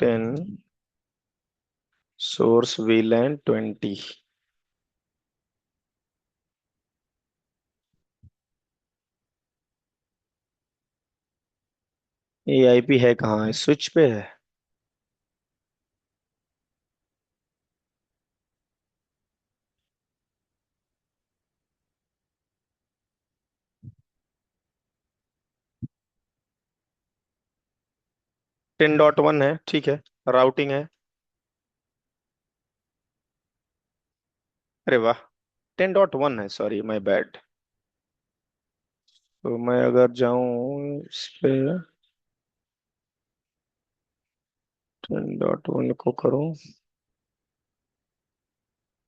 10, source VLAN 20। ये IP है कहाँ? स्विच पे है। $10.1 है, ठीक है। राउटिंग है। अरे वाह, 10.1 है, सॉरी माय बैड। तो मैं अगर जाऊं इस पे 10.1 को करूं।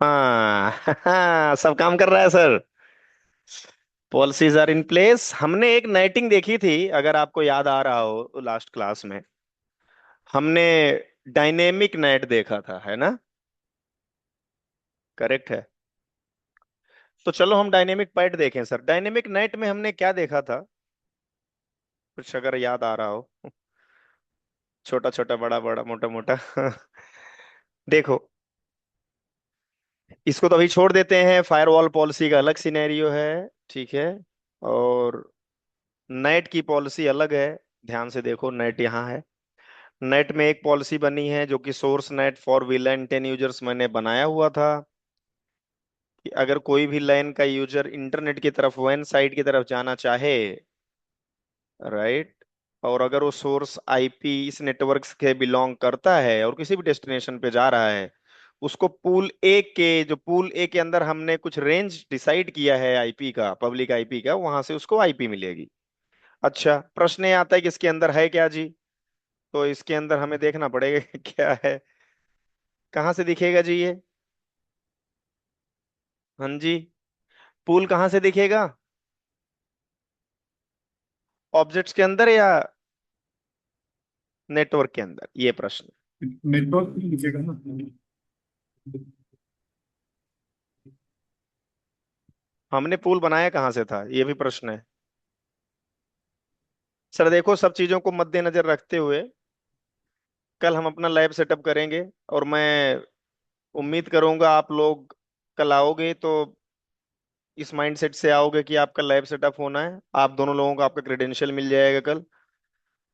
हाँ सब काम कर रहा है sir. Policies are in place. हमने एक नाइटिंग देखी थी, अगर आपको याद आ रहा हो लास्ट क्लास में। हमने डायनेमिक नाइट देखा था, है ना? करेक्ट है। तो चलो हम डायनेमिक पाइट देखें सर। डायनेमिक नाइट में हमने क्या देखा था, कुछ अगर याद आ रहा हो। छोटा छोटा, बड़ा बड़ा, मोटा मोटा देखो, इसको तो अभी छोड़ देते हैं। फायरवॉल पॉलिसी का अलग सिनेरियो है, ठीक है। और नेट की पॉलिसी अलग है। ध्यान से देखो, नेट यहाँ है। नेट में एक पॉलिसी बनी है जो कि source net for VLAN 10 users मैंने बनाया हुआ था, कि अगर कोई भी LAN का यूजर इंटरनेट की तरफ, WAN साइट की तरफ जाना चाहे, राइट, और अगर वो सोर्स आईपी इस नेटवर्क के बिलोंग करता है और किसी भी डेस्टिनेशन पे जा रहा है, उसको पूल ए के अंदर हमने कुछ रेंज डिसाइड किया है आईपी का, पब्लिक आईपी का, वहां से उसको आईपी मिलेगी। अच्छा, प्रश्न ये आता है कि इसके अंदर है क्या जी? तो इसके अंदर हमें देखना पड़ेगा कि क्या है। कहाँ से दिखेगा जी ये? हाँ जी, पूल कहाँ से दिखेगा? ऑब्जेक्ट्स के अंदर या नेटवर्क के अंदर, ये प्रश्न। नेटवर्क भी लिखेगा ना। हमने पूल बनाया कहाँ से था, ये भी प्रश्न है। सर देखो, सब चीजों को मद्देनजर रखते हुए कल हम अपना लैब सेटअप करेंगे, और मैं उम्मीद करूंगा आप लोग कल आओगे तो इस माइंडसेट से आओगे कि आपका लैब सेटअप होना है। आप दोनों लोगों को आपका क्रेडेंशियल मिल जाएगा कल।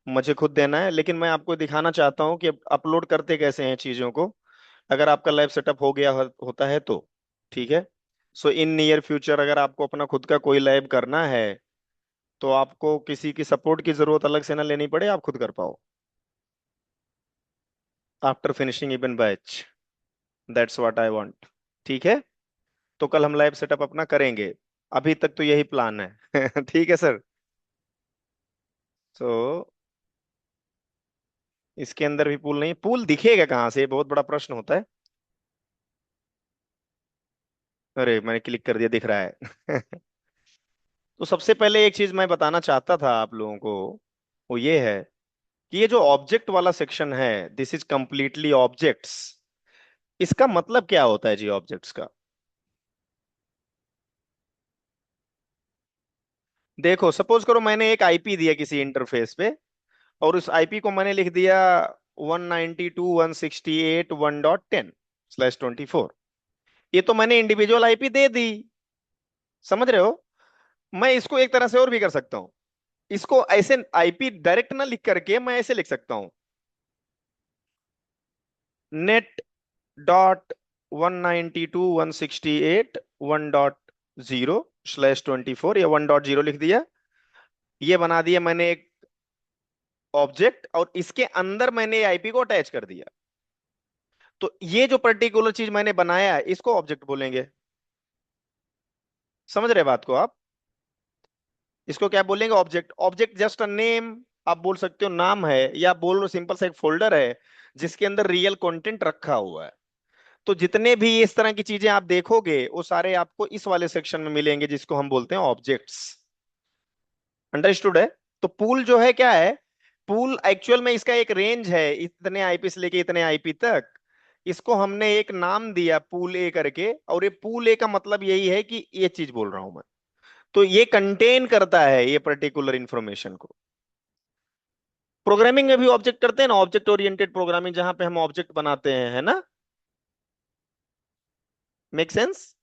मुझे खुद देना है, लेकिन मैं आपको दिखाना चाहता हूँ कि अपलोड करते कैसे हैं चीजों को, अगर आपका लैब सेटअप हो गया होता है तो। ठीक है। सो इन नियर फ्यूचर अगर आपको अपना खुद का कोई लैब करना है, तो आपको किसी की सपोर्ट की जरूरत अलग से ना लेनी पड़े, आप खुद कर पाओ after finishing even batch. That's what I want. ठीक है। तो कल हम लाइव सेटअप अपना करेंगे। अभी तक तो यही प्लान है ठीक है सर। तो इसके अंदर भी पूल नहीं, पूल दिखेगा कहाँ से, ये बहुत बड़ा प्रश्न होता है। अरे मैंने क्लिक कर दिया, दिख रहा है तो सबसे पहले एक चीज मैं बताना चाहता था आप लोगों को, वो ये है कि ये जो ऑब्जेक्ट वाला सेक्शन है, दिस इज कंप्लीटली ऑब्जेक्ट्स। इसका मतलब क्या होता है जी ऑब्जेक्ट्स का? देखो, सपोज करो मैंने एक आईपी दिया किसी इंटरफेस पे, और उस आईपी को मैंने लिख दिया 192.168.1.10/24। ये तो मैंने इंडिविजुअल आईपी दे दी, समझ रहे हो? मैं इसको एक तरह से और भी कर सकता हूं। इसको ऐसे आईपी डायरेक्ट ना लिख करके मैं ऐसे लिख सकता हूं, net.192.168.1.0/24, या 1.0 लिख दिया। ये बना दिया मैंने एक ऑब्जेक्ट, और इसके अंदर मैंने आईपी को अटैच कर दिया। तो ये जो पर्टिकुलर चीज मैंने बनाया है, इसको ऑब्जेक्ट बोलेंगे। समझ रहे बात को आप? इसको क्या बोलेंगे? Object. Object just a name, आप बोल सकते हो नाम है, या आप बोल लो सिंपल सा एक फोल्डर है जिसके अंदर रियल कंटेंट रखा हुआ है। तो जितने भी इस तरह की चीजें आप देखोगे, वो सारे आपको इस वाले सेक्शन में मिलेंगे, जिसको हम बोलते हैं ऑब्जेक्ट्स। अंडरस्टूड है? तो पूल जो है क्या है? पूल एक्चुअल में इसका एक रेंज है, इतने आईपी से लेके इतने आईपी तक। इसको हमने एक नाम दिया पूल ए करके, और ये पूल ए का मतलब यही है कि ये चीज बोल रहा हूं मैं। तो ये कंटेन करता है ये पर्टिकुलर इंफॉर्मेशन को। प्रोग्रामिंग में भी ऑब्जेक्ट करते हैं ना, ऑब्जेक्ट ओरिएंटेड प्रोग्रामिंग, जहां पे हम ऑब्जेक्ट बनाते हैं, है ना? Make sense?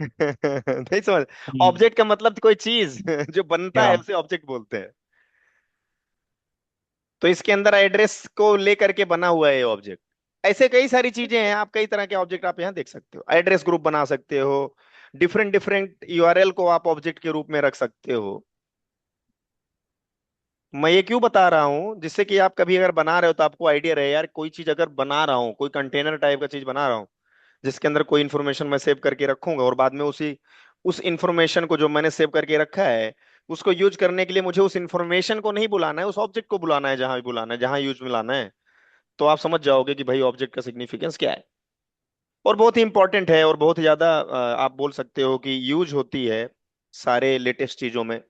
नहीं समझ? हम्म, ऑब्जेक्ट का मतलब कोई चीज जो बनता क्या? है उसे ऑब्जेक्ट बोलते हैं। तो इसके अंदर एड्रेस को लेकर के बना हुआ है ये ऑब्जेक्ट। ऐसे कई सारी चीजें हैं, आप कई तरह के ऑब्जेक्ट आप यहाँ देख सकते हो, एड्रेस ग्रुप बना सकते हो, डिफरेंट डिफरेंट यूआरएल को आप ऑब्जेक्ट के रूप में रख सकते हो। मैं ये क्यों बता रहा हूँ, जिससे कि आप कभी अगर बना रहे हो तो आपको आइडिया रहे, यार कोई चीज अगर बना रहा हूँ, कोई कंटेनर टाइप का चीज बना रहा हूँ जिसके अंदर कोई इन्फॉर्मेशन मैं सेव करके रखूंगा, और बाद में उसी उस इंफॉर्मेशन को जो मैंने सेव करके रखा है उसको यूज करने के लिए मुझे उस इंफॉर्मेशन को नहीं बुलाना है, उस ऑब्जेक्ट को बुलाना है, जहां भी बुलाना है, जहां यूज में लाना है। तो आप समझ जाओगे कि भाई ऑब्जेक्ट का सिग्निफिकेंस क्या है। और बहुत ही इंपॉर्टेंट है, और बहुत ही ज्यादा आप बोल सकते हो कि यूज होती है सारे लेटेस्ट चीजों में,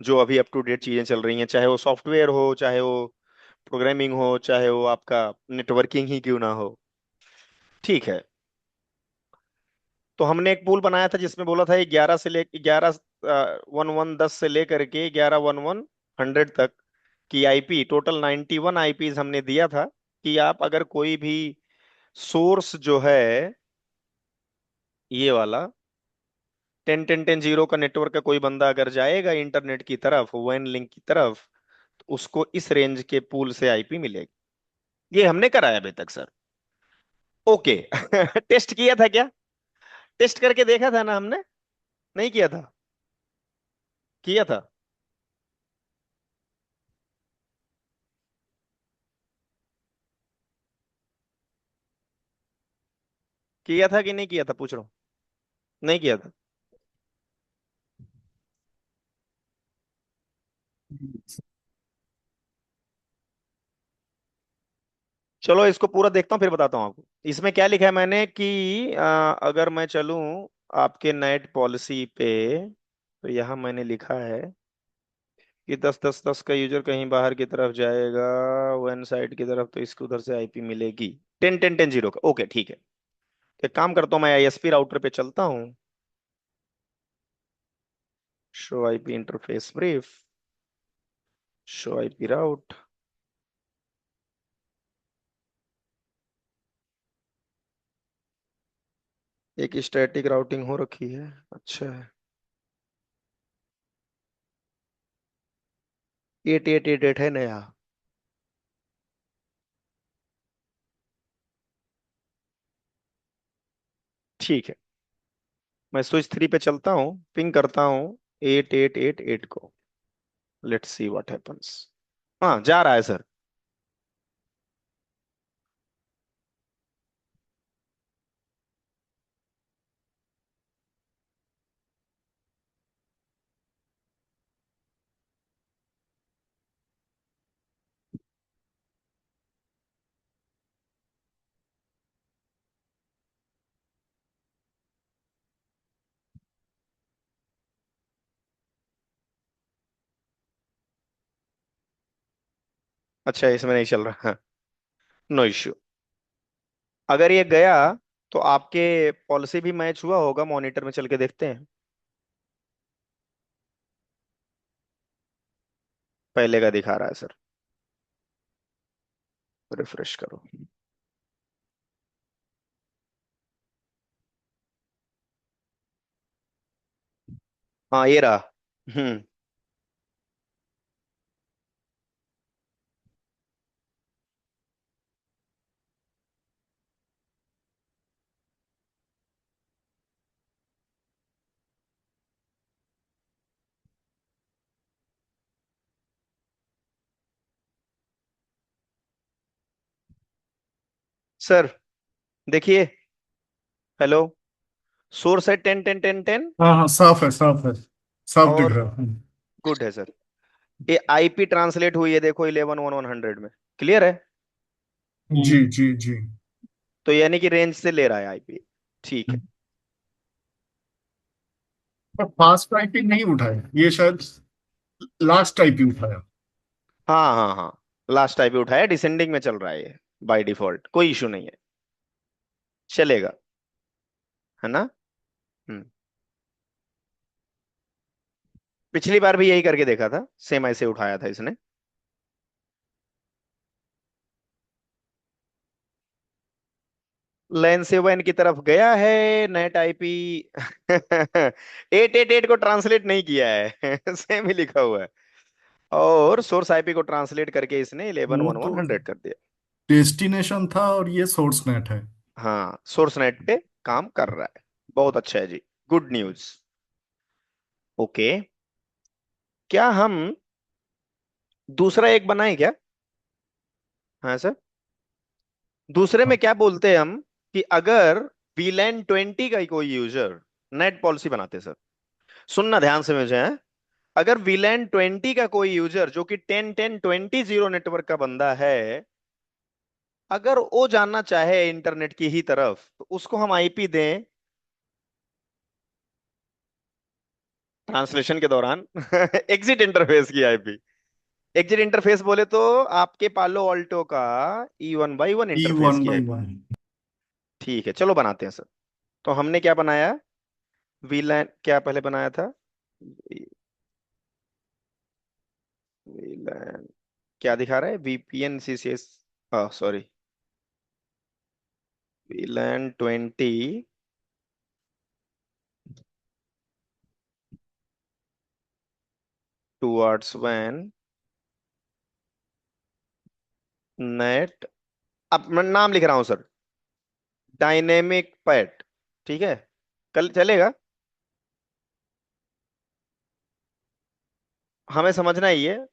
जो अभी अप टू डेट चीजें चल रही हैं, चाहे वो सॉफ्टवेयर हो, चाहे वो प्रोग्रामिंग हो, चाहे वो आपका नेटवर्किंग ही क्यों ना हो। ठीक है। तो हमने एक पूल बनाया था जिसमें बोला था 11 से ले 11 वन वन 10 से लेकर के 11 वन वन 100 तक की आईपी, टोटल 91 आईपीज हमने दिया था, कि आप अगर कोई भी सोर्स जो है ये वाला 10 10 10 0 का नेटवर्क का कोई बंदा अगर जाएगा इंटरनेट की तरफ, वन लिंक की तरफ, तो उसको इस रेंज के पूल से आईपी मिलेगी। ये हमने कराया अभी तक सर। ओके। टेस्ट किया था क्या? टेस्ट करके देखा था ना हमने? नहीं किया था? किया था? किया था कि नहीं किया था, पूछ रहा हूँ। नहीं किया था? चलो इसको पूरा देखता हूँ फिर बताता हूँ आपको। इसमें क्या लिखा है मैंने कि अगर मैं चलूं आपके नेट पॉलिसी पे, तो यहाँ मैंने लिखा है कि 10 10 10 का यूजर कहीं बाहर की तरफ जाएगा, वन साइड की तरफ, तो इसको उधर से आईपी मिलेगी 10 10 10 0 का। ओके ठीक है। एक काम करता हूँ, मैं आईएसपी राउटर पे चलता हूँ। Show IP interface brief, show IP route. एक स्टैटिक राउटिंग हो रखी है, अच्छा है। 8888 है नया। ठीक है। मैं स्विच 3 पे चलता हूँ, पिंग करता हूँ 8888 को। Let's see what happens. हाँ, जा रहा है सर। अच्छा, इसमें नहीं चल रहा। No issue. अगर ये गया तो आपके पॉलिसी भी मैच हुआ होगा, मॉनिटर में चल के देखते हैं। पहले का दिखा रहा है सर। रिफ्रेश करो। हाँ ये रहा। हम्म। सर देखिए, हेलो, सोर्स है 10 10 10 10, हाँ हाँ, साफ है, साफ है, साफ दिख और रहा है। गुड है सर। ये आईपी ट्रांसलेट हुई है, देखो 11 1 100 में। क्लियर है? जी जी जी। तो यानी कि रेंज से ले रहा है आईपी। ठीक है। पर फास्ट टाइपिंग नहीं उठाया, ये शायद लास्ट टाइपिंग उठाया। हाँ हाँ हाँ, लास्ट आईपी उठाया, डिसेंडिंग में चल रहा है ये। बाय डिफॉल्ट कोई इशू नहीं है, चलेगा, है ना? हम्म। पिछली बार भी यही करके देखा था, सेम ऐसे उठाया था इसने। लैन से वैन की तरफ गया है, नेट आईपी 888 को ट्रांसलेट नहीं किया है सेम ही लिखा हुआ है। और सोर्स आईपी को ट्रांसलेट करके इसने इलेवन वो वन तो वन हंड्रेड कर दिया। डेस्टिनेशन था और ये सोर्स नेट है। हाँ, सोर्स नेट पे काम कर रहा है। बहुत अच्छा है जी। Good news. ओके। क्या हम दूसरा एक बनाएं क्या? हाँ सर। दूसरे में हाँ, क्या बोलते हैं हम, कि अगर वीलैन 20 का कोई यूजर, नेट पॉलिसी बनाते हैं सर, सुनना ध्यान से मुझे है। अगर वीलैन 20 का कोई यूजर जो कि 10 10 20 नेटवर्क का बंदा है, अगर वो जानना चाहे इंटरनेट की ही तरफ, तो उसको हम आईपी दें ट्रांसलेशन के दौरान एग्जिट इंटरफेस की आईपी। एग्जिट इंटरफेस बोले तो आपके पालो ऑल्टो का E1 by 1 E interface one की बाई आईपी। वन ठीक है, चलो बनाते हैं सर। तो हमने क्या बनाया? वीलैन क्या पहले बनाया था? वीलैन क्या दिखा रहा है? VPN CCS, sorry, VLAN 20 towards वैन नेट। अब मैं नाम लिख रहा हूं सर, डायनेमिक पैट। ठीक है, कल चलेगा। हमें समझना ही है।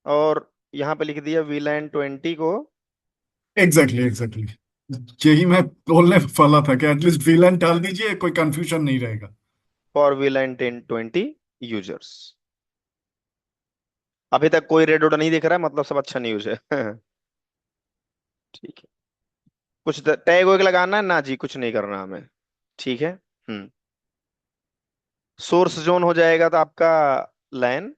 और यहाँ पे लिख दिया वीलैन 20 को एग्जैक्टली एग्जैक्टली। यही मैं बोलने वाला था कि एटलीस्ट वीलन डाल दीजिए, कोई कंफ्यूजन नहीं रहेगा। For वीलैन 10 20 users. अभी तक कोई रेड ऑर्डर नहीं दिख रहा है, मतलब सब अच्छा न्यूज है ठीक है। कुछ टैग वैग लगाना है ना जी? कुछ नहीं करना हमें। ठीक है। सोर्स जोन हो जाएगा तो आपका लैन,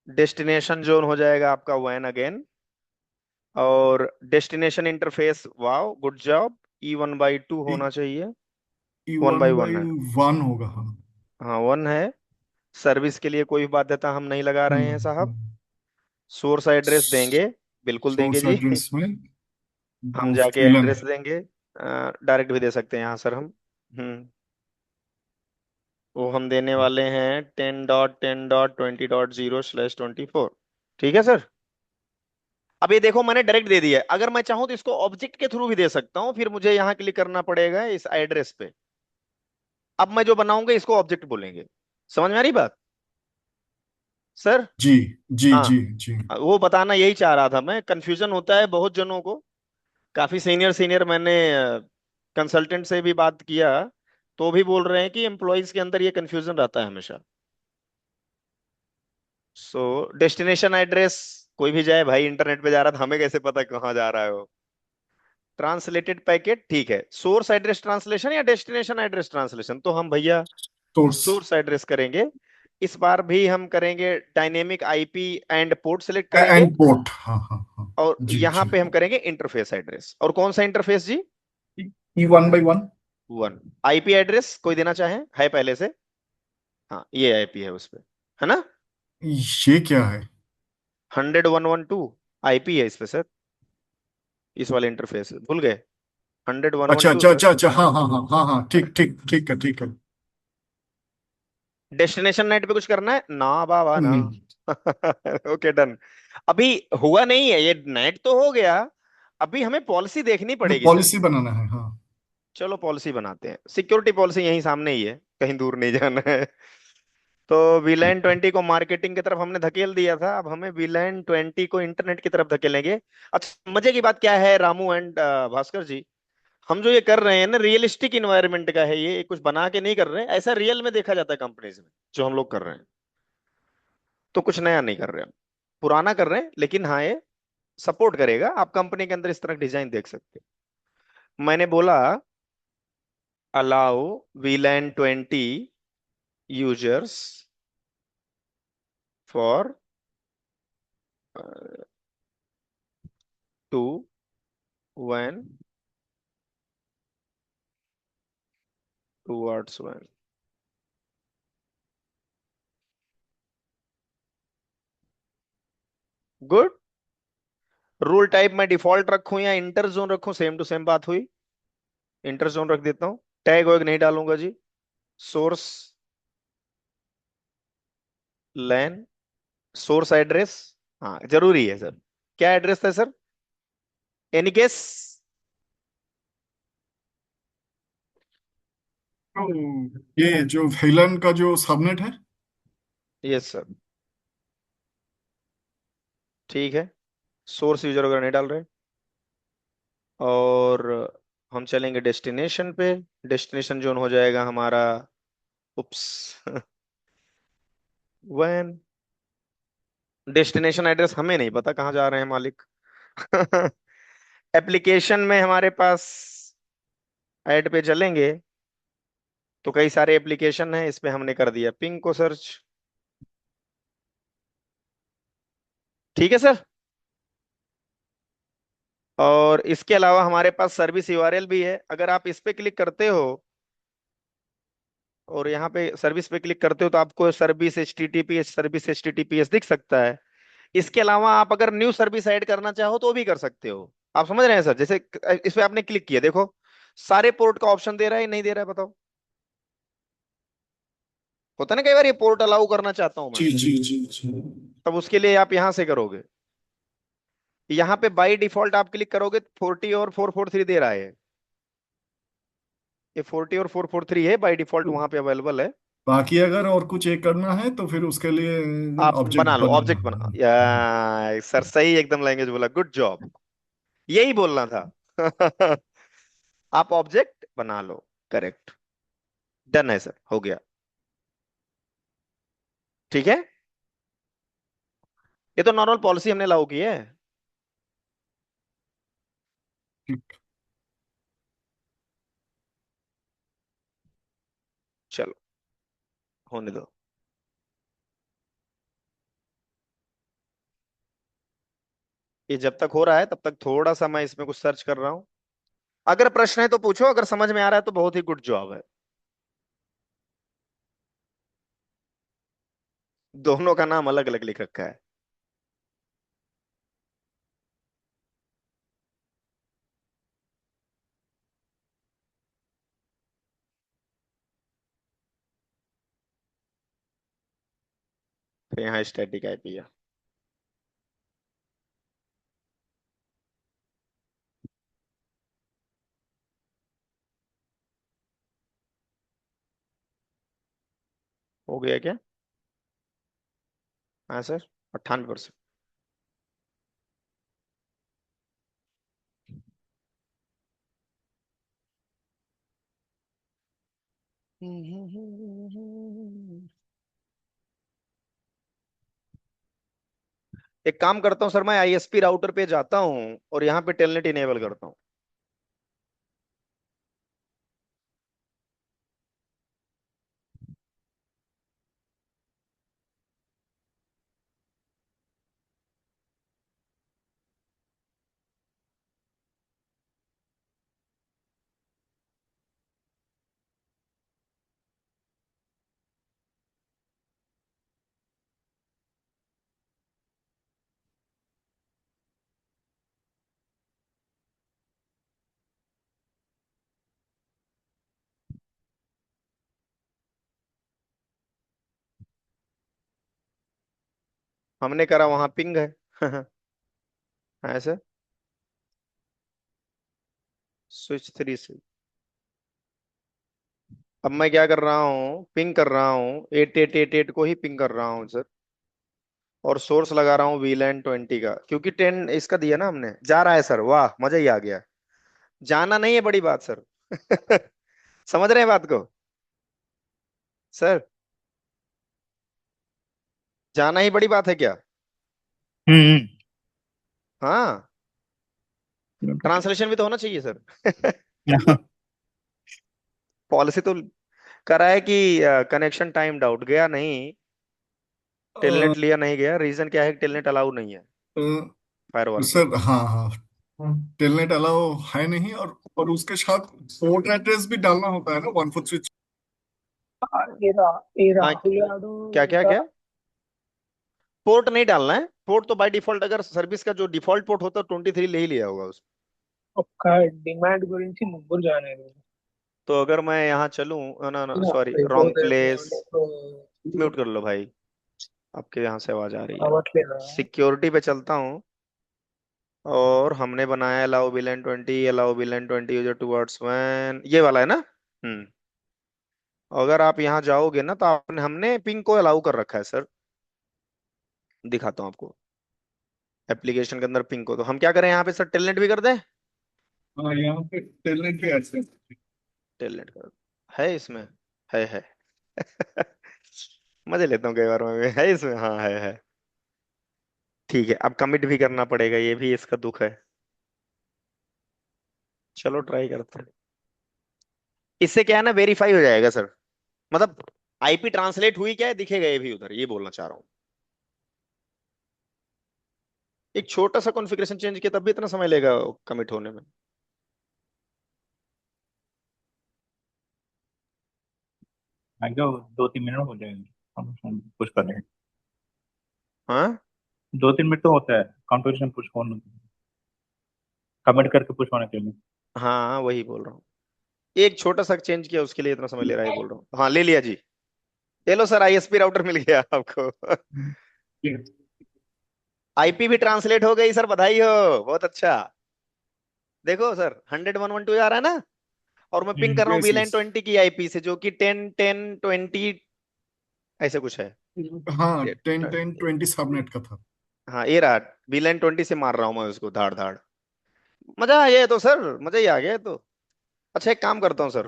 डेस्टिनेशन जोन हो जाएगा आपका वैन अगेन, और destination interface, wow good job, E1 by 2 होना चाहिए। E one one by one by है। वन होगा, हाँ। हाँ, वन है। सर्विस के लिए कोई बाध्यता हम नहीं लगा रहे हैं साहब। सोर्स एड्रेस देंगे, बिल्कुल देंगे सोर्स जी एड्रेस में हम वो जाके विलन। एड्रेस देंगे, डायरेक्ट भी दे सकते हैं यहाँ सर हम। हम्म। वो हम देने वाले हैं 10.10.20.0/24। ठीक है सर। अब ये देखो, मैंने डायरेक्ट दे दिया है। अगर मैं चाहूं तो इसको ऑब्जेक्ट के थ्रू भी दे सकता हूं, फिर मुझे यहाँ क्लिक करना पड़ेगा इस एड्रेस पे। अब मैं जो बनाऊंगा इसको ऑब्जेक्ट बोलेंगे। समझ में आ रही बात सर? जी जी हाँ, जी जी। वो बताना यही चाह रहा था मैं। कंफ्यूजन होता है बहुत जनों को। काफी सीनियर सीनियर मैंने कंसल्टेंट से भी बात किया, तो भी बोल रहे हैं कि एम्प्लॉयज के अंदर ये कंफ्यूजन रहता है हमेशा। सो डेस्टिनेशन एड्रेस, कोई भी जाए भाई, इंटरनेट पे जा रहा था, हमें कैसे पता कहाँ जा रहा है वो? ट्रांसलेटेड पैकेट, ठीक है। सोर्स एड्रेस ट्रांसलेशन या डेस्टिनेशन एड्रेस ट्रांसलेशन? तो हम भैया सोर्स सोर्स एड्रेस करेंगे। इस बार भी हम करेंगे dynamic IP and port select करेंगे। एंड पोर्ट, हाँ हाँ हाँ। और जी यहां जी। पे हम करेंगे इंटरफेस एड्रेस। और कौन सा इंटरफेस जी? E one by one. One. IP address कोई देना चाहे, है पहले से? हाँ, ये आईपी है उस पे, है ना? ये क्या है? 100.112 आईपी है इस पे सर। इस वाले इंटरफेस भूल गए? हंड्रेड वन वन अच्छा टू अच्छा सर। अच्छा अच्छा, हाँ हाँ हाँ हाँ हाँ, ठीक ठीक ठीक है ठीक है। डेस्टिनेशन नेट पे कुछ करना है ना बाबा ना? नहीं, ओके डन। अभी हुआ नहीं है, ये नेट तो हो गया। अभी हमें पॉलिसी देखनी पड़ेगी सर। पॉलिसी बनाना है, हाँ। चलो पॉलिसी बनाते हैं। सिक्योरिटी पॉलिसी यहीं सामने ही है, कहीं दूर नहीं जाना है। तो वीलैन 20 को मार्केटिंग की तरफ हमने धकेल दिया था, अब हमें वीलैन 20 को इंटरनेट की तरफ धकेलेंगे। अच्छा, मजे की बात क्या है रामू एंड भास्कर जी, हम जो ये कर रहे हैं ना, रियलिस्टिक इन्वायरमेंट का है। ये कुछ बना के नहीं कर रहे हैं, ऐसा रियल में देखा जाता है कंपनीज में जो हम लोग कर रहे हैं। तो कुछ नया नहीं कर रहे हैं, पुराना कर रहे हैं, लेकिन हाँ ये सपोर्ट करेगा। आप कंपनी के अंदर इस तरह डिजाइन देख सकते हैं। मैंने बोला allow VLAN 20 users for two one towards one. Good. Rule type मैं डिफॉल्ट रखूं या इंटर जोन रखूं, सेम टू सेम बात हुई। इंटर जोन रख देता हूं। टैग वैग नहीं डालूंगा जी। सोर्स लैन, सोर्स एड्रेस, हाँ जरूरी है सर। क्या एड्रेस था सर? Any case? तो ये जो वेलन का जो सबनेट है। Yes sir. ठीक है। सोर्स यूजर वगैरह नहीं डाल रहे। और हम चलेंगे डेस्टिनेशन पे। डेस्टिनेशन जोन हो जाएगा हमारा, उप्स, वैन। डेस्टिनेशन एड्रेस हमें नहीं पता कहाँ जा रहे हैं मालिक। एप्लीकेशन में हमारे पास ऐड पे चलेंगे तो कई सारे एप्लीकेशन हैं, इसमें हमने कर दिया पिंग को सर्च। ठीक है सर। और इसके अलावा हमारे पास सर्विस यूआरएल भी है, अगर आप इस पे क्लिक करते हो और यहाँ पे सर्विस पे क्लिक करते हो तो आपको सर्विस एचटीटीपीएस, सर्विस एचटीटीपीएस दिख सकता है। इसके अलावा आप अगर न्यू सर्विस ऐड करना चाहो तो भी कर सकते हो। आप समझ रहे हैं सर? जैसे इस पे आपने क्लिक किया, देखो सारे पोर्ट का ऑप्शन दे रहा है, नहीं दे रहा है बताओ? होता ना कई बार ये पोर्ट अलाउ करना चाहता हूं मैं, जी जी जी जी। तब उसके लिए आप यहां से करोगे। यहाँ पे बाई डिफॉल्ट आप क्लिक करोगे 40 और 443 दे रहा है। ये 40 और 443 है, बाई डिफॉल्ट तो वहां पे अवेलेबल है। बाकी अगर और कुछ एक करना है तो फिर उसके लिए आप ऑब्जेक्ट बना लो, बनाना ऑब्जेक्ट बना, होगा। या सर सही एकदम लैंग्वेज बोला, गुड जॉब। यही बोलना था। आप ऑब्जेक्ट बना लो। करेक्ट। डन है सर, हो गया। ठीक है। ये तो नॉर्मल पॉलिसी हमने लागू की है। ठीक। चलो, होने दो। ये जब तक हो रहा है तब तक थोड़ा सा मैं इसमें कुछ सर्च कर रहा हूँ। अगर प्रश्न है तो पूछो, अगर समझ में आ रहा है तो बहुत ही गुड जॉब है। दोनों का नाम अलग अलग लिख रखा है। तो यहाँ स्टैटिक आईपी है। हो गया क्या? हाँ सर, 98%। एक काम करता हूँ सर, मैं आईएसपी राउटर पे जाता हूँ और यहाँ पे टेलनेट इनेबल करता हूँ। हमने करा वहां पिंग है। हाँ सर। स्विच 3 से अब मैं क्या कर रहा हूँ, पिंग कर रहा हूँ 8888 को ही पिंग कर रहा हूँ सर। और सोर्स लगा रहा हूँ वीलैन 20 का, क्योंकि 10 इसका दिया ना हमने। जा रहा है सर, वाह मजा ही आ गया। जाना नहीं है बड़ी बात सर। समझ रहे हैं बात को सर? जाना ही बड़ी बात है क्या? हम्म। हाँ। ट्रांसलेशन भी तो होना चाहिए सर। पॉलिसी तो करा है कि कनेक्शन टाइम डाउट गया नहीं, टेलनेट लिया नहीं गया। रीजन क्या है कि टेलनेट अलाउ नहीं है फायरवॉल पे। सर हाँ हाँ, टेलनेट अलाउ है नहीं। और उसके साथ पोर्ट एड्रेस भी डालना होता है ना 143। हाँ, क्या क्या क्या? पोर्ट नहीं डालना है। पोर्ट तो बाय डिफॉल्ट, अगर सर्विस का जो डिफॉल्ट पोर्ट होता है 23 ले ही लिया होगा उस। ఒక్క డిమాండ్ గురించి ముగ్గురు జాయిన్ అయ్యారు. तो अगर मैं यहाँ चलूँ, ना ना ఇలా सॉरी रॉन्ग అయిపోతాయేమో प्लेस। అంటే ఇప్పుడు म्यूट कर लो भाई, आपके यहाँ से आवाज आ रही है। అవ్వట్లేదా? सिक्योरिटी पे चलता हूँ, और हमने बनाया अलाउ बिलन 20, अलाउ बिलन 20 यूजर टुवर्ड्स वैन, ये वाला है ना। हम्म। अगर आप यहाँ जाओगे ना, तो आपने हमने पिंग को अलाउ कर रखा है सर। दिखाता हूँ आपको एप्लीकेशन के अंदर पिंग को। तो हम क्या करें यहाँ पे सर, टेलनेट भी कर दें। हाँ, यहाँ पे टेलनेट भी एक्सेस। टेलनेट कर है इसमें, है मजे लेता हूँ कई बार मैं, है इसमें, हाँ है। ठीक है, अब कमिट भी करना पड़ेगा, ये भी इसका दुख है। चलो ट्राई करते हैं। इससे क्या है ना, वेरीफाई हो जाएगा सर। मतलब आईपी ट्रांसलेट हुई क्या है दिखेगा ये भी उधर, ये बोलना चाह रहा हूँ। एक छोटा सा कॉन्फ़िगरेशन चेंज किया तब भी इतना समय लेगा कमिट होने में। आगे 2-3 मिनट हो जाएंगे हम पुश करेंगे। हाँ 2-3 मिनट तो होता है कॉन्फ़िगरेशन पुश होने, कमेंट करके पुश होने के लिए। हाँ वही बोल रहा हूँ, एक छोटा सा चेंज किया उसके लिए इतना समय ले रहा है, ये बोल रहा हूँ। हाँ ले लिया जी। ले लो सर, आईएसपी राउटर मिल गया आपको। आईपी भी ट्रांसलेट हो गई सर, बधाई हो, बहुत अच्छा। देखो सर 100.112 आ रहा है ना, और मैं पिंग कर रहा हूँ यस वीलाइन यस। 20 की आईपी से, जो कि 10 10 20 ऐसे कुछ है। हाँ, ये- 10 10 20 सबनेट का था। हाँ ये रहा, वीलाइन 20 से मार रहा हूँ मैं उसको धाड़ धाड़। मजा आ गया तो सर, मजा ही आ गया तो। अच्छा एक काम करता हूँ सर,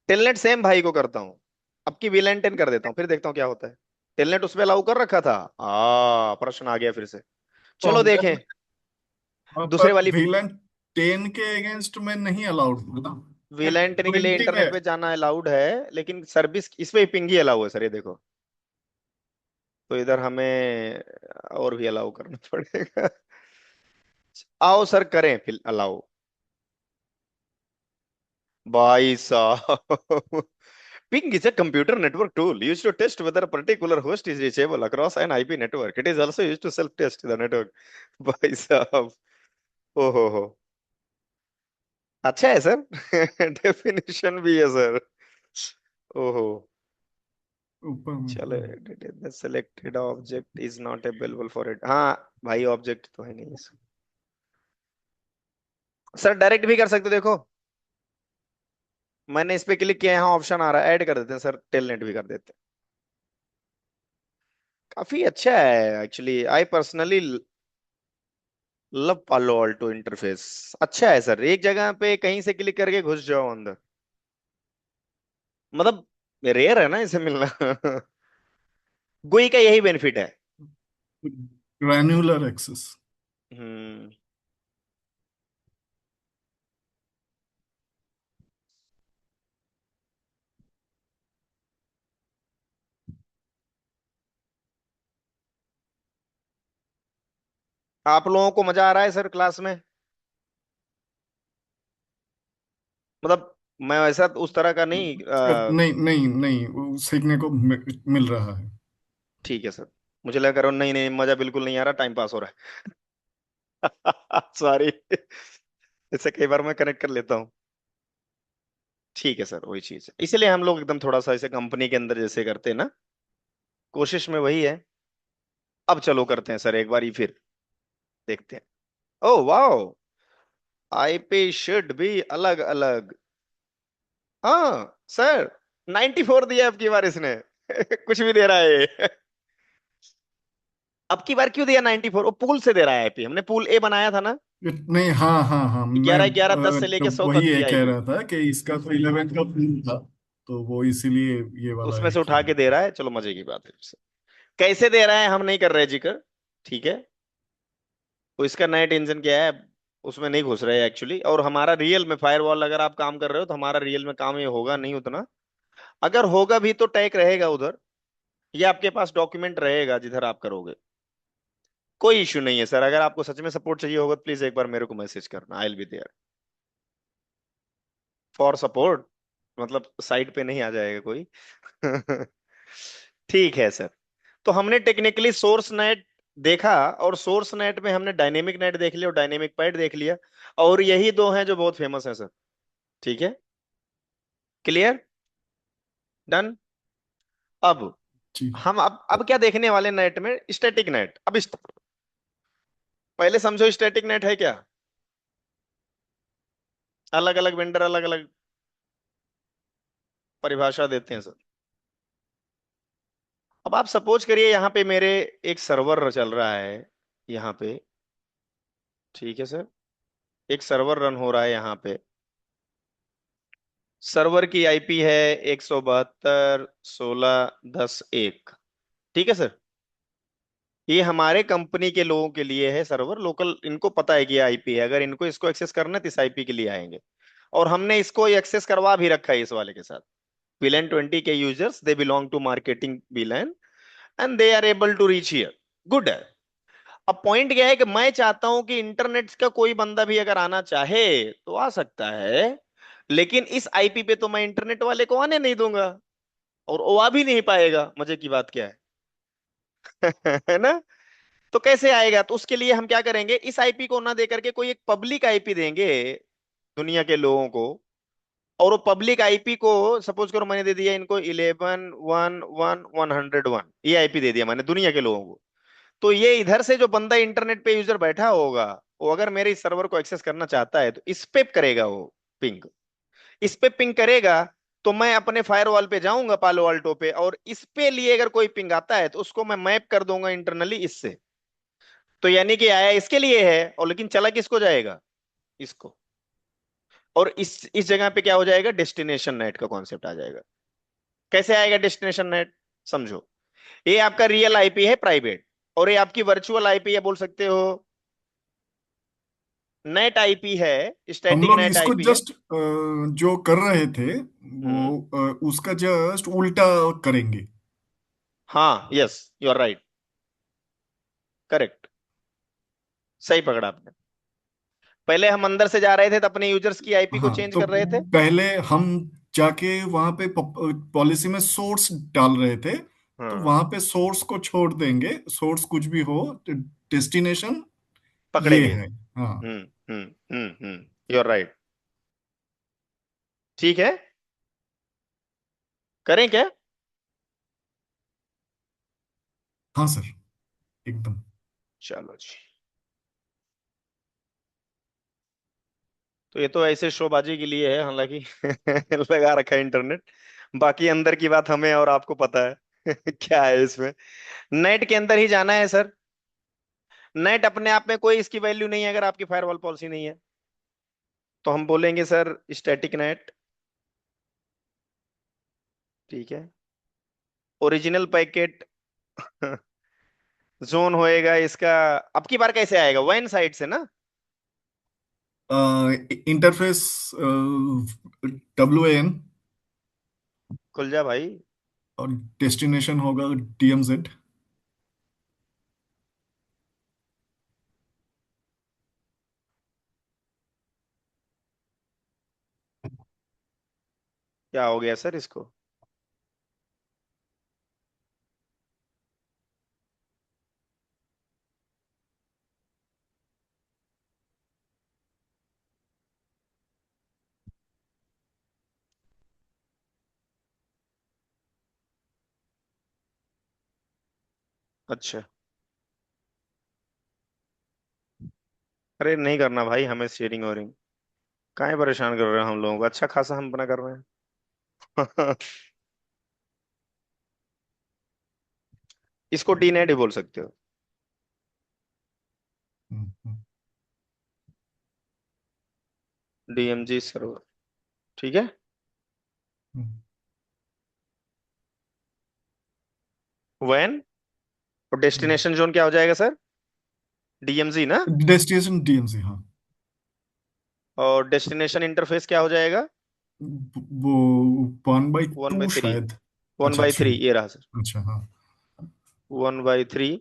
टेलनेट सेम भाई को करता हूँ, अब की वीलाइन 10 कर देता हूँ, फिर देखता हूँ क्या होता है। टेलनेट उसमें अलाउ कर रखा था, प्रश्न आ गया फिर से। तो चलो देखें। दूसरे पर वाली, VLAN 10 के अगेंस्ट में नहीं अलाउड था। वीलाइन 10 के लिए 20 में। इंटरनेट पे जाना अलाउड है, लेकिन सर्विस इस पे पिंग ही अलाउ है सर, ये देखो। तो इधर हमें और भी अलाउ करना पड़ेगा। आओ सर करें फिर अलाउ। भाई साहब, ping is a computer network tool used to test whether a particular host is reachable across an IP network. It is also used to self-test the network. भाई साहब, हो अच्छा है सर। डेफिनेशन भी है सर। ओहो। ऊपर में, चलो, हाँ। the selected object is not available for it। हाँ भाई, ऑब्जेक्ट तो है नहीं इसमें। सर डायरेक्ट भी कर सकते हो, देखो मैंने इस पे क्लिक किया, यहाँ ऑप्शन आ रहा है, ऐड कर देते हैं सर, टेलनेट भी कर देते हैं। काफी अच्छा है एक्चुअली, आई पर्सनली लव पालो ऑल्टो इंटरफेस। अच्छा है सर, एक जगह पे कहीं से क्लिक करके घुस जाओ अंदर, मतलब रेयर है ना इसे मिलना। गुई का यही बेनिफिट है। Granular access. हम्म। आप लोगों को मजा आ रहा है सर क्लास में? मतलब मैं वैसा उस तरह का नहीं नहीं नहीं नहीं, वो सीखने को मिल रहा है। ठीक है सर। मुझे लगा करो, नहीं नहीं मजा बिल्कुल नहीं आ रहा, टाइम पास हो रहा है। सॉरी, इससे कई बार मैं कनेक्ट कर लेता हूँ। ठीक है सर, वही चीज है, इसलिए हम लोग एकदम थोड़ा सा ऐसे कंपनी के अंदर जैसे करते हैं ना, कोशिश में वही है। अब चलो करते हैं सर एक बार ही फिर, देखते हैं। ओ वाओ, आईपी शुड भी अलग अलग। हाँ सर, 94 दिया अब की बार इसने। कुछ भी दे रहा है ये। अब की बार क्यों दिया 94? वो पूल से दे रहा है आईपी, हमने पूल ए बनाया था ना। नहीं, हाँ हाँ हाँ, मैं 11 11 10 से लेके 100 वही तक ये दिया कह आईपी, रहा था कि इसका तो 11 का पिन था, तो वो इसीलिए ये वाला उसमें है से उठा किया। के दे रहा है। चलो मजे की बात है। कैसे दे रहा है हम नहीं कर रहे जिक्र, ठीक है। तो इसका नेट इंजन क्या है, उसमें नहीं घुस रहे एक्चुअली। और हमारा रियल में फायरवॉल अगर आप काम कर रहे हो, तो हमारा रियल में काम ये होगा नहीं उतना। अगर होगा भी तो टैग रहेगा उधर, या आपके पास डॉक्यूमेंट रहेगा जिधर आप करोगे। कोई इश्यू नहीं है सर, अगर आपको सच में सपोर्ट चाहिए होगा तो प्लीज एक बार मेरे को मैसेज करना, I will be there for support. मतलब साइट पे नहीं आ जाएगा कोई। ठीक है सर। तो हमने टेक्निकली सोर्स नेट देखा, और सोर्स नेट में हमने डायनेमिक नेट देख लिया और डायनेमिक पैड देख लिया, और यही दो हैं जो बहुत फेमस हैं सर। ठीक है, क्लियर, डन। अब जी। हम अब क्या देखने वाले नेट में, स्टैटिक नेट। अब पहले समझो स्टैटिक नेट है क्या। अलग अलग वेंडर अलग अलग परिभाषा देते हैं सर। अब आप सपोज करिए यहाँ पे मेरे एक सर्वर चल रहा है यहाँ पे। ठीक है सर, एक सर्वर रन हो रहा है यहाँ पे। सर्वर की आईपी है 172.16.10.1। ठीक है सर, ये हमारे कंपनी के लोगों के लिए है सर्वर लोकल, इनको पता है कि ये आईपी है, अगर इनको इसको एक्सेस करना है तो इस आईपी के लिए आएंगे। और हमने इसको एक्सेस करवा भी रखा है इस वाले के साथ। VLAN 20 के users they belong to marketing VLAN and they are able to reach here. Good है। अब पॉइंट क्या है कि मैं चाहता हूं कि इंटरनेट का कोई बंदा भी अगर आना चाहे तो आ सकता है, लेकिन इस आईपी पे तो मैं इंटरनेट वाले को आने नहीं दूंगा, और वो आ भी नहीं पाएगा। मजे की बात क्या है है ना। तो कैसे आएगा, तो उसके लिए हम क्या करेंगे, इस आईपी को ना दे करके कोई एक पब्लिक आईपी देंगे दुनिया के लोगों को। और वो पब्लिक आईपी को सपोज करो मैंने दे दिया इनको 11.1.1.101, ये आईपी दे दिया मैंने दुनिया के लोगों को। तो ये इधर से जो बंदा इंटरनेट पे यूजर बैठा होगा, वो अगर मेरे इस सर्वर को एक्सेस करना चाहता है तो इस पे करेगा वो पिंग। इस पे पिंग करेगा तो मैं अपने फायरवॉल पे जाऊंगा पालो अल्टो पे, और इस पे लिए अगर कोई पिंग आता है तो उसको मैं मैप कर दूंगा इंटरनली इससे। तो यानी कि आया इसके लिए है, और लेकिन चला किसको जाएगा, इसको। और इस जगह पे क्या हो जाएगा, डेस्टिनेशन नेट का कॉन्सेप्ट आ जाएगा। कैसे आएगा डेस्टिनेशन नेट, समझो। ये आपका रियल आईपी है प्राइवेट, और ये आपकी वर्चुअल आईपी है, बोल सकते हो नेट आईपी है, हम स्टैटिक लोग नेट इसको आईपी है। जस्ट जो कर रहे थे हम्म, वो उसका जस्ट उल्टा करेंगे। हाँ, yes, you are right, correct, सही पकड़ा आपने। पहले हम अंदर से जा रहे थे तो अपने यूजर्स की आईपी को हाँ, चेंज तो कर रहे थे। पहले हम जाके वहां पे पॉलिसी में सोर्स डाल रहे थे, तो हाँ, वहां पे सोर्स को छोड़ देंगे, सोर्स कुछ भी हो, डेस्टिनेशन ये पकड़ेंगे। है। हाँ। You are right. ठीक है, करें क्या। हाँ सर, एकदम। चलो जी, तो ये तो ऐसे शोबाजी के लिए है हालांकि लगा रखा है इंटरनेट। बाकी अंदर की बात हमें और आपको पता है क्या है इसमें। नेट के अंदर ही जाना है सर। नेट अपने आप में कोई इसकी वैल्यू नहीं है अगर आपकी फायरवॉल पॉलिसी नहीं है। तो हम बोलेंगे सर स्टैटिक नेट। ठीक है, ओरिजिनल पैकेट जोन होएगा इसका। अब की बार कैसे आएगा, वैन साइड से ना। इंटरफेस WAN, खुल जा भाई। और डेस्टिनेशन होगा DMZ। क्या हो गया सर इसको। अच्छा, अरे नहीं करना भाई हमें शेयरिंग वोरिंग। काहे परेशान कर रहे हो हम लोगों को, अच्छा खासा हम अपना कर रहे हैं इसको डी नेट ही बोल सकते हो। हम्म। DMG server. ठीक है, वैन, और डेस्टिनेशन जोन क्या हो जाएगा सर, DMZ ना। डेस्टिनेशन DMZ, हाँ। और डेस्टिनेशन इंटरफेस क्या हो जाएगा, वो 1 बाई 1/2 थ्री शायद। वन अच्छा, बाई थ्री थ्री। ये रहा सर। अच्छा, हाँ। 1/3,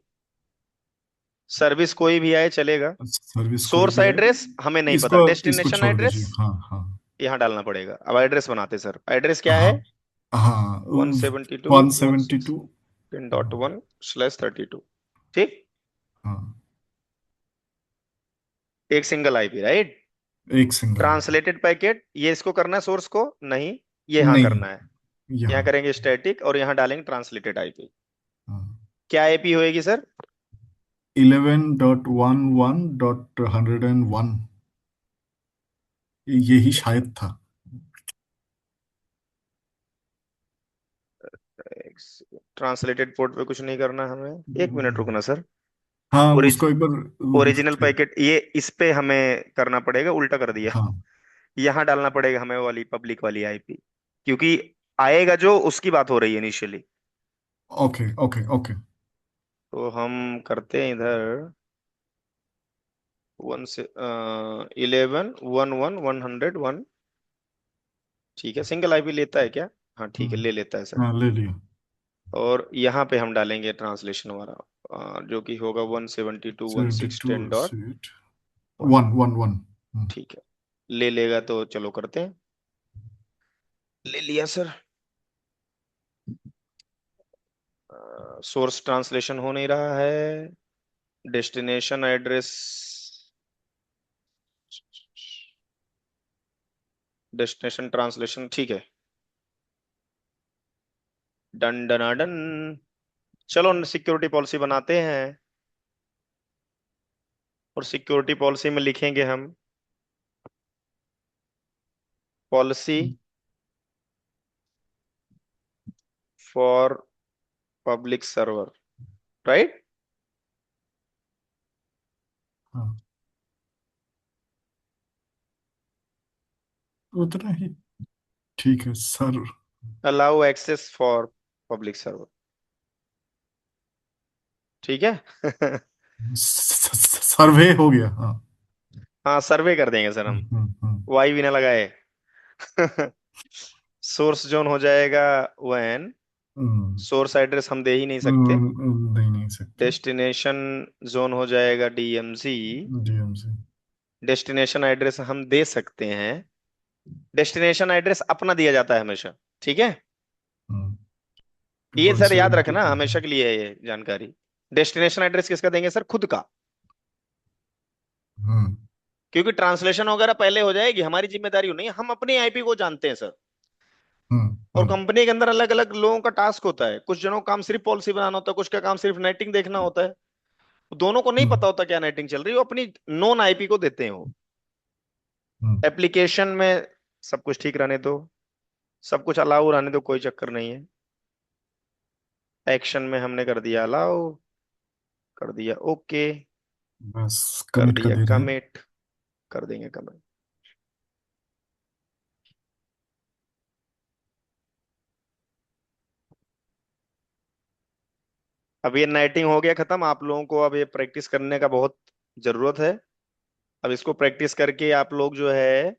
सर्विस कोई भी आए चलेगा। सर्विस कोई सोर्स भी है। एड्रेस हमें नहीं पता, इसको इसको डेस्टिनेशन छोड़ एड्रेस दीजिए। हाँ, हाँ। यहाँ डालना पड़ेगा। अब एड्रेस बनाते सर, एड्रेस क्या हाँ, है, हाँ। 172 172। 116.1/32। ठीक। हाँ, एक सिंगल आईपी, राइट। एक सिंगल आईपी। ट्रांसलेटेड पैकेट, ये इसको करना है सोर्स को, नहीं, ये यहाँ नहीं, करना है। यहाँ यहाँ। करेंगे स्टैटिक और यहाँ डालेंगे ट्रांसलेटेड आईपी। हाँ, क्या आईपी होएगी सर? 11.11.101, यही शायद था। ट्रांसलेटेड पोर्ट पे कुछ नहीं करना हमें, 1 मिनट रुकना सर। हाँ, ओरिज उसको एक बार ओरिजिनल पैकेट, ये इस पे हमें करना पड़ेगा, उल्टा कर दिया। हाँ, यहाँ डालना पड़ेगा हमें वाली पब्लिक वाली आईपी, क्योंकि आएगा जो उसकी बात हो रही है इनिशियली। Okay okay okay. तो हम करते हैं इधर 1 से 11 11 101। ठीक है, सिंगल आईपी लेता है क्या? हाँ ठीक है, ले लेता है सर। हाँ, ले लिया। और यहाँ पे हम डालेंगे ट्रांसलेशन वाला, जो कि होगा 172.168.1। 72 111। ठीक है, ले लेगा तो चलो करते हैं। ले लिया सर। सोर्स ट्रांसलेशन हो नहीं रहा है। डेस्टिनेशन एड्रेस, डेस्टिनेशन ट्रांसलेशन, ठीक है। डन डना डन। चलो सिक्योरिटी पॉलिसी बनाते हैं, और सिक्योरिटी पॉलिसी में लिखेंगे हम policy for public server, right. हाँ, उतना ही ठीक है sir. Allow access for public server, ठीक है। सर्वे हो गया, हाँ। हाँ सर्वे कर देंगे सर हम, हम्म। वाई भी ना लगाए। सोर्स जोन हो जाएगा वन, हम्म, सोर्स एड्रेस हम दे ही नहीं सकते। नहीं, नहीं सकते। डेस्टिनेशन जोन हो जाएगा डीएमजी। डीएमसी। डेस्टिनेशन एड्रेस हम दे सकते हैं, डेस्टिनेशन एड्रेस अपना दिया जाता है हमेशा, ठीक है। ये वन सर याद सेवेंटी रखना, टू हमेशा के लिए है ये जानकारी। डेस्टिनेशन एड्रेस किसका देंगे सर? खुद का। हम्म क्योंकि ट्रांसलेशन वगैरह पहले हो जाएगी, हमारी जिम्मेदारी नहीं है, हम अपनी आईपी को जानते हैं सर। हम्म और हम्म कंपनी के अंदर अलग अलग लोगों का टास्क होता है, कुछ जनों का काम सिर्फ पॉलिसी बनाना होता है, कुछ का काम सिर्फ नेटिंग देखना होता है। दोनों को नहीं हम्म पता होता क्या नेटिंग चल रही है, वो अपनी नॉन आईपी को देते हैं वो। हम्म एप्लीकेशन में सब कुछ ठीक रहने दो, सब कुछ अलाउ रहने दो, कोई चक्कर नहीं है। एक्शन में हमने कर दिया अलाउ, कर दिया ओके, बस कर कमिट कर दिया दे रहे हैं। कमिट, कर देंगे कमिट। अब ये नाइटिंग हो गया खत्म, आप लोगों को अब ये प्रैक्टिस करने का बहुत जरूरत है। अब इसको प्रैक्टिस करके आप लोग जो है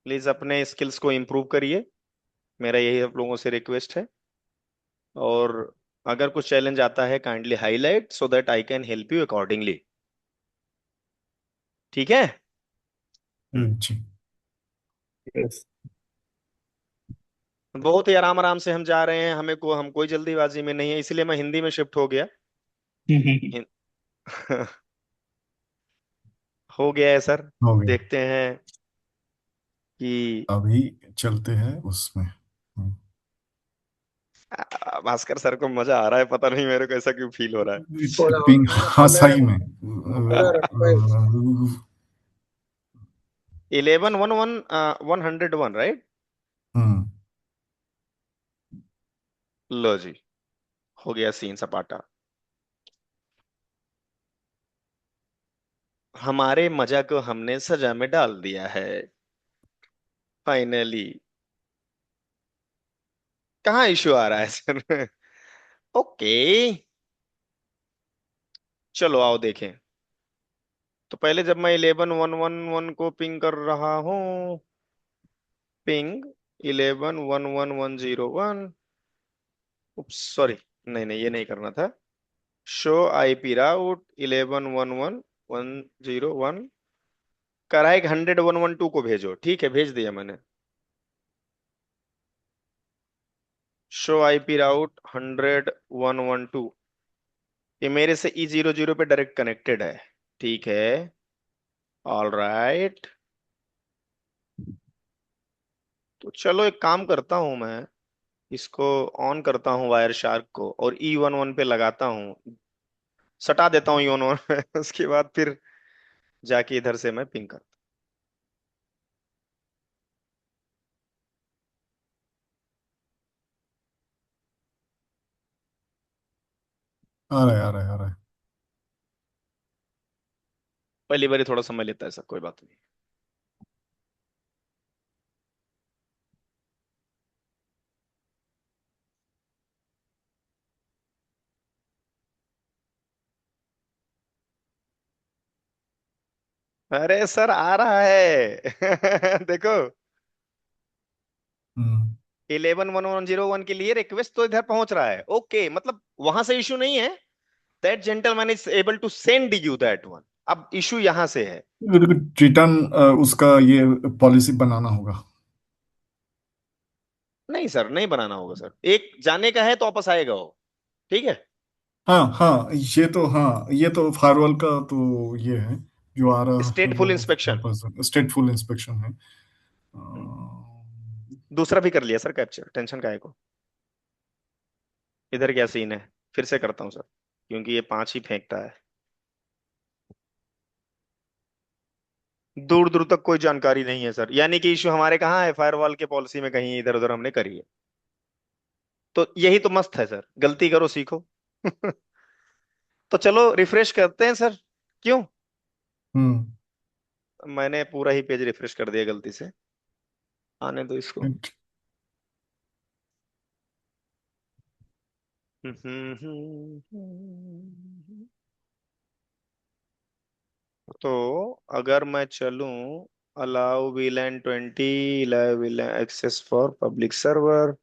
प्लीज अपने स्किल्स को इम्प्रूव करिए, मेरा यही आप लोगों से रिक्वेस्ट है। और अगर कुछ चैलेंज आता है kindly highlight so that I can help you accordingly, ठीक है। जी। यस। बहुत ही आराम आराम से हम जा रहे हैं, हम कोई जल्दीबाजी में नहीं है, इसलिए मैं हिंदी में शिफ्ट हो गया। हिं- हो गया है सर। हो गया। देखते हैं कि अभी चलते हैं उसमें। भास्कर सर को मजा आ रहा है, पता नहीं मेरे को ऐसा क्यों फील हो रहा है। थोड़ा पिंग, हाँ खुला सही में। खुला रखो है। 11 11 101, राइट। हम्म लो जी, हो गया सीन सपाटा। हमारे मजा को हमने सजा में डाल दिया है फाइनली। कहाँ इशू आ रहा है सर? ओके, चलो आओ देखें। तो पहले जब मैं 11 1 1 1 को पिंग कर रहा हूँ, पिंग 11 1 1 1 0 1, सॉरी, नहीं नहीं ये नहीं करना था। शो आईपी राउट 11 1 1 1 0 1, करा एक 100 112 को भेजो, ठीक है, भेज दिया मैंने। शो आईपी राउट 100 112, ये मेरे से E00 पे डायरेक्ट कनेक्टेड है, ठीक है। ऑल राइट, तो चलो एक काम करता हूं मैं, इसको ऑन करता हूँ वायर शार्क को, और E11 पे लगाता हूँ, सटा देता हूँ E11 पे उसके बाद फिर जाके इधर से मैं पिंग करता आ रहा है, आ रहा है, आ रहा है। हूँ। पहली बारी थोड़ा समय लेता है सर, कोई बात नहीं। अरे सर आ रहा है देखो, हम्म 111101 के लिए रिक्वेस्ट तो इधर पहुंच रहा है, ओके, मतलब वहां से इशू नहीं है। That gentleman is able to send you that one. अब इशू यहां से है। रिटर्न उसका ये पॉलिसी बनाना होगा। नहीं सर, नहीं बनाना होगा सर, एक जाने का है तो वापस आएगा वो, ठीक है। हाँ हाँ, ये तो, हाँ ये तो फायरवॉल का तो ये है, जो आ रहा है स्टेटफुल वो इंस्पेक्शन। स्टेटफुल इंस्पेक्शन है। दूसरा भी कर लिया सर कैप्चर, टेंशन का है को। इधर क्या सीन है, फिर से करता हूँ सर, क्योंकि ये 5 ही फेंकता है। दूर दूर तक कोई जानकारी नहीं है सर, यानी कि इशू हमारे कहाँ है, फायरवॉल के पॉलिसी में कहीं इधर उधर हमने करी है। तो यही तो मस्त है सर, गलती करो सीखो तो चलो रिफ्रेश करते हैं सर, क्यों। हम्म मैंने पूरा ही पेज रिफ्रेश कर दिया गलती से, आने दो इसको। तो अगर मैं चलूं, allow VLAN 20, allow VLAN access for public server,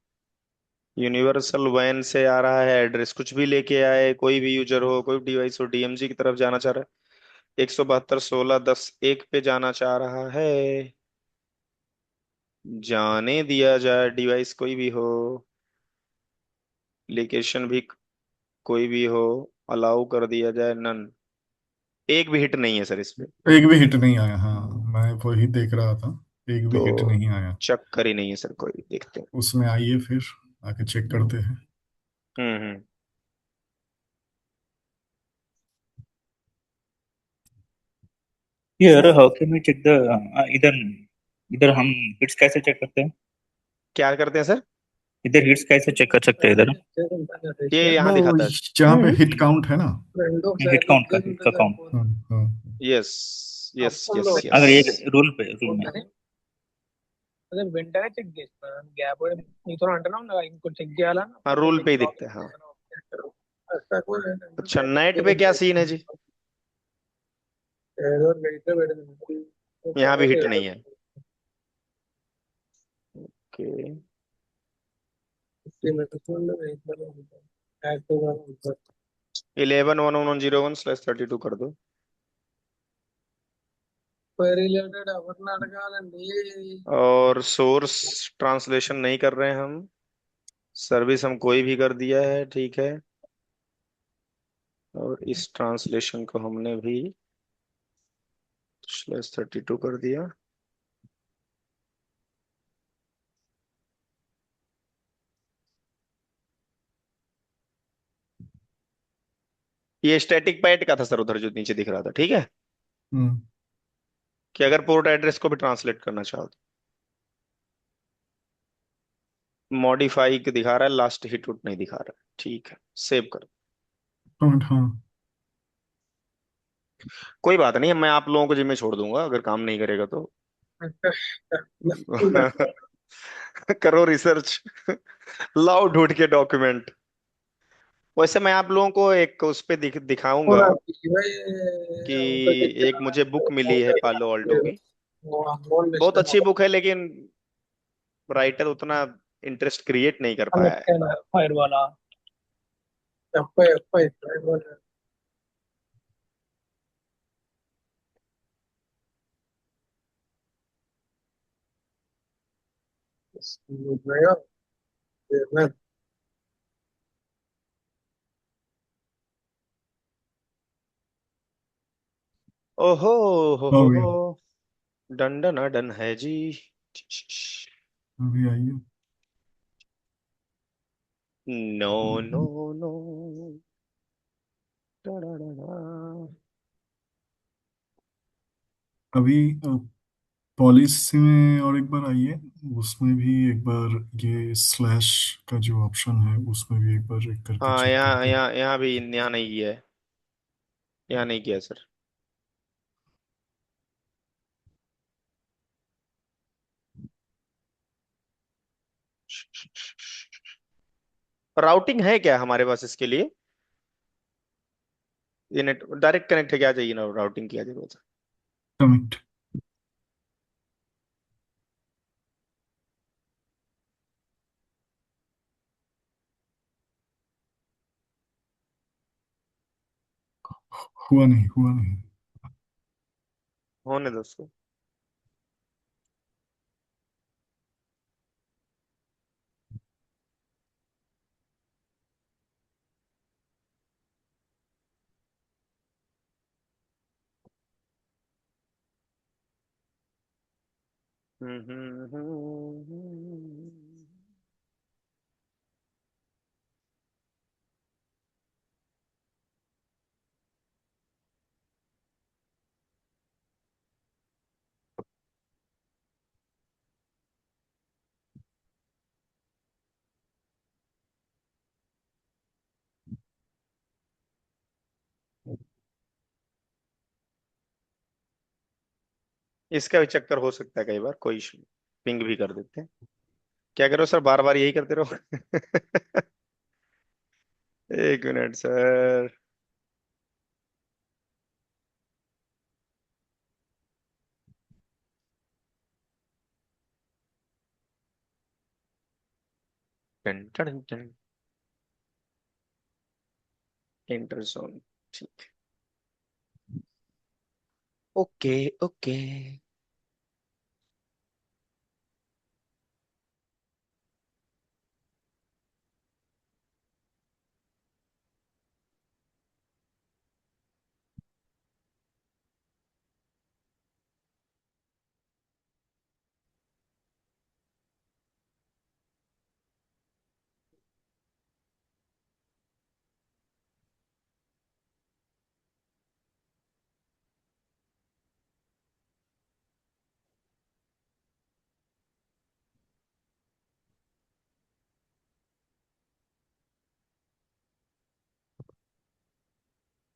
universal वैन से आ रहा है एड्रेस, कुछ भी लेके आए, कोई भी यूजर हो, कोई डिवाइस हो, DMZ की तरफ जाना चाह रहा है, 172.16.10.1 पे जाना चाह रहा है। जाने दिया जाए, डिवाइस कोई भी हो, लोकेशन भी कोई भी हो, अलाउ कर दिया जाए, नन। एक भी हिट नहीं है सर इस पे। एक भी हिट नहीं आया, हाँ मैं वही देख रहा था, एक भी तो हिट नहीं आया। चक्कर ही नहीं है सर कोई, देखते हैं। उसमें आइए फिर, आके चेक करते हैं। हम्म। Here, how can we check the इधर इधर हम हिट्स कैसे चेक करते हैं? क्या करते हैं सर? इधर हिट्स कैसे चेक कर सकते हैं इधर? ये यहाँ वो दिखाता है। जहाँ पे हिट काउंट है ना। हिट काउंट का, हिट का count. Yes yes yes yes. अगर ये रूल में అదే వెంటనే చెక్ చేసిన గ్యాప్ కూడా నీతో అంటున్నాం కదా ఇంకో చెక్ చేయాలా हाँ, కొంచెం रूल पे నీకు ही ప్రాబ్లం दिखता है, हाँ। తక్కువ अच्छा, नेट पे क्या सीन है जी? ఏదో వెయిట్ పెడుతుంది यहाँ भी हिट नहीं है। ओके, 111101/32 कर दो। రిలేటెడ్ ఎవరిని అడగాలండి और सोर्स ट्रांसलेशन नहीं कर रहे हैं हम, सर्विस हम कोई भी कर दिया है, ठीक है। और इस ट्रांसलेशन को हमने भी /32 कर दिया। ये स्टैटिक पैड का था सर, उधर जो नीचे दिख रहा था, ठीक है। हम्म कि अगर पोर्ट एड्रेस को भी ट्रांसलेट करना चाहो तो मॉडिफाई के दिखा रहा है, लास्ट हिट उट नहीं दिखा रहा है, ठीक है, सेव कर। हाँ कोई बात नहीं, मैं आप लोगों को जिम्मे छोड़ दूंगा, अगर काम नहीं करेगा तो करो रिसर्च लाओ ढूंढ के डॉक्यूमेंट। वैसे मैं आप लोगों को एक उस पे दिखाऊंगा कि एक मुझे बुक मिली है पालो ऑल्टो की, बहुत अच्छी बुक है, लेकिन राइटर उतना इंटरेस्ट क्रिएट नहीं कर पाया है। ఫైర్ వాలా ఎఫ్ఐ ఎఫ్ఐ ओहो हो गया। हो, डन डन डन है जी। अभी आइए। No no no. अभी पॉलिसी में और एक बार आइए। उसमें भी एक बार ये स्लैश का जो ऑप्शन है उसमें भी एक बार एक करके हाँ, चेक यहाँ करते हैं। यहाँ यहाँ भी, यहाँ नहीं किया है। यहाँ नहीं किया सर। राउटिंग है क्या हमारे पास इसके लिए? ये नेट डायरेक्ट कनेक्ट है, क्या चाहिए ना राउटिंग किया जरूरत है? कमिट। हुआ नहीं, हुआ नहीं। होने दो उसको। इसका भी चक्कर हो सकता है कई बार, कोई इशू नहीं। पिंग भी कर देते हैं। क्या करो सर, बार बार यही करते रहो। एक मिनट सर। टन टन टन। Inter zone. ठीक। Okay okay.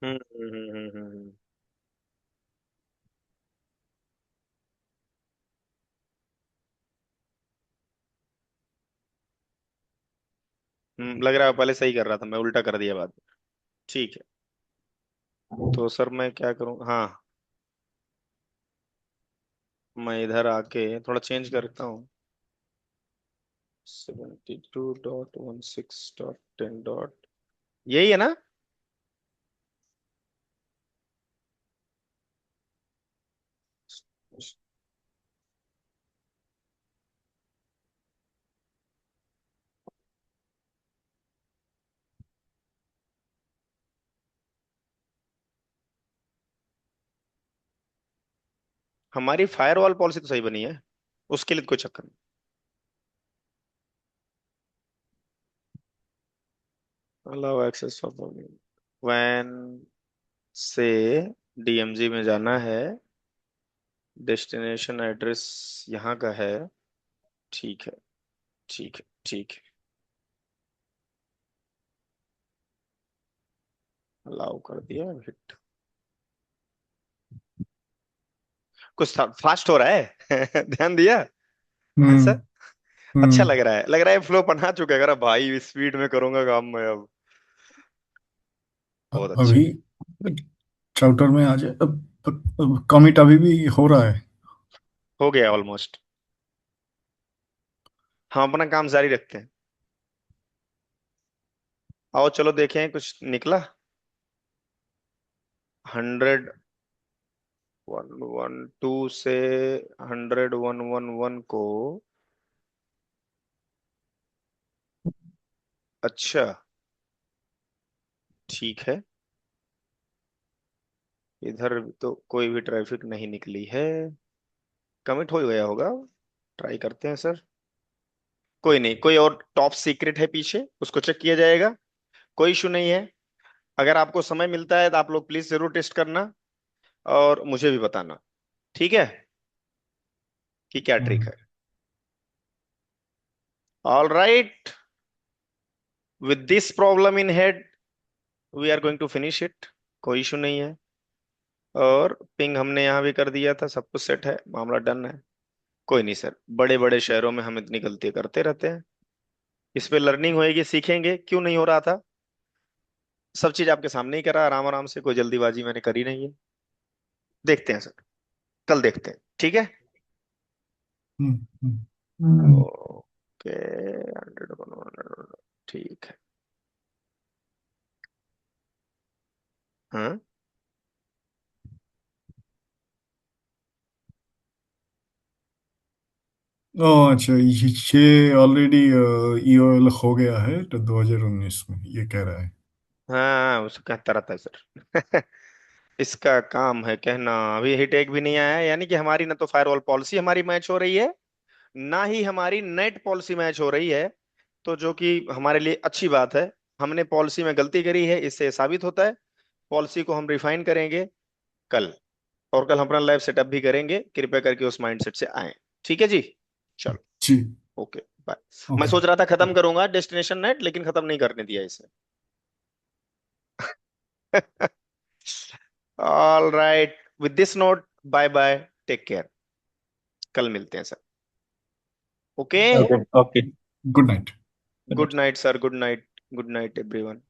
हम्म। लग रहा है पहले सही कर रहा था मैं, उल्टा कर दिया बाद में। ठीक है। तो सर मैं क्या करूं? हाँ, मैं इधर आके थोड़ा चेंज करता हूँ। 72.16.10. यही है ना? हमारी फायरवॉल पॉलिसी तो सही बनी है, उसके लिए तो कोई चक्कर नहीं। अलाउ एक्सेस फॉर वैन से डीएमजी में जाना है। डेस्टिनेशन एड्रेस यहाँ का है। ठीक है, ठीक है, ठीक है। अलाउ कर दिया, हिट। कुछ फास्ट हो रहा है। ध्यान दिया? हाँ हम्म। सर। अच्छा हम्म। लग रहा है, लग रहा है फ्लो बना चुका है। अगर भाई स्पीड में करूंगा काम मैं अब। बहुत अच्छा। अभी चाउटर में आ जाए अब कमिट अभी भी हो रहा है। हो गया ऑलमोस्ट। हम अपना काम जारी रखते हैं। आओ चलो देखें कुछ निकला। 100 112 से 100 111 को। अच्छा, ठीक है। इधर तो कोई भी ट्रैफिक नहीं निकली है, कमिट हो गया होगा, ट्राई करते हैं सर। कोई नहीं, कोई और टॉप सीक्रेट है पीछे, उसको चेक किया जाएगा, कोई इशू नहीं है। अगर आपको समय मिलता है तो आप लोग प्लीज जरूर टेस्ट करना और मुझे भी बताना, ठीक है, कि क्या ट्रिक हम्म, है। All right, with this problem in head we are going to finish it, कोई इशू नहीं है। और पिंग हमने यहाँ भी कर दिया था, सब कुछ सेट है, मामला डन है। कोई नहीं सर, बड़े बड़े शहरों में हम इतनी गलतियां करते रहते हैं, इस पे लर्निंग होएगी, सीखेंगे, क्यों नहीं हो रहा था। सब चीज आपके सामने ही करा, आराम आराम से, कोई जल्दीबाजी मैंने करी नहीं है। देखते हैं सर, कल देखते हैं, ठीक है। हम्म, ओके, 100 ठीक है। हाँ, अच्छा, ये ऑलरेडी ईओएल हो गया है तो 2019 में ये कह रहा है। हाँ उसको कहता रहता है सर। इसका काम है कहना, अभी हिट एक भी नहीं आया है, यानी कि हमारी ना तो फायरवॉल पॉलिसी हमारी मैच हो रही है, ना ही हमारी नेट पॉलिसी मैच हो रही है। तो जो कि हमारे लिए अच्छी बात है, हमने पॉलिसी में गलती करी है, इससे साबित होता है। पॉलिसी को हम रिफाइन करेंगे कल, और कल हम अपना लैब सेटअप भी करेंगे, कृपया करके उस माइंडसेट से आए, ठीक है जी। चलो, जी। Okay bye. मैं ओके। सोच रहा था खत्म करूंगा डेस्टिनेशन नेट, लेकिन खत्म नहीं करने दिया इसे। All right, with this note, bye bye, take care, कल मिलते हैं sir. Okay, okay okay. Good night. Good night sir, good night, good night everyone.